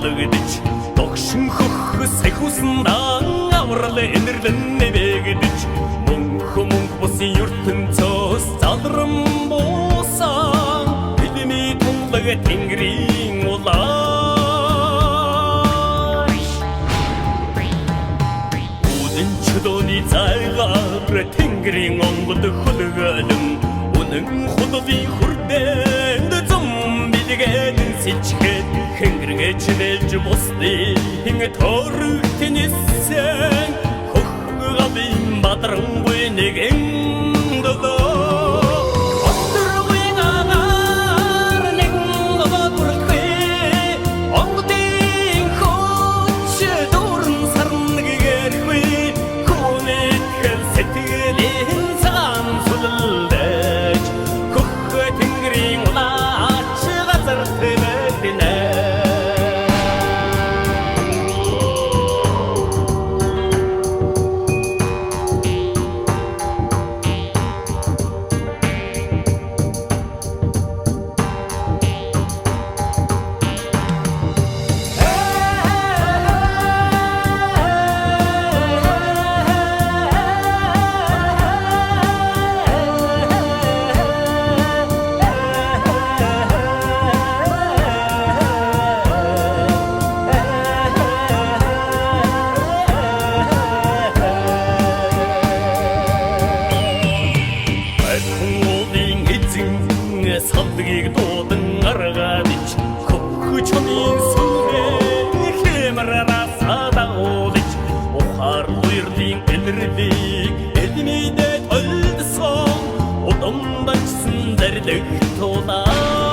болгодож тогшин хөх сахиусан аврал энэрлэн нэвэгдэж мөнх бусын ертөнцөөс залрам буусан бидний тунлаг тэнгэрийн улааш үдэн чөдөний зайгаар тэнгэрийн онгод хөлгөлөн үнэн худалын хүрдээнд зам билгээд сэлчгээд хэнгэргээ чимэлж бусны хин торг тэнэсэн хөх гавын бадрангуй нэгэн салдгийг дуудан гаргадж хөх чонын сүрээ хэмрараа садагуулж ухаар уйрдын энэрлийг эднийдээ толдсон удамдагсан дэрдэг тулаа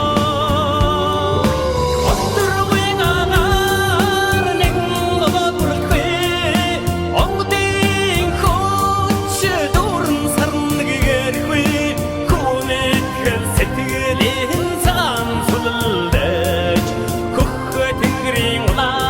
Green light.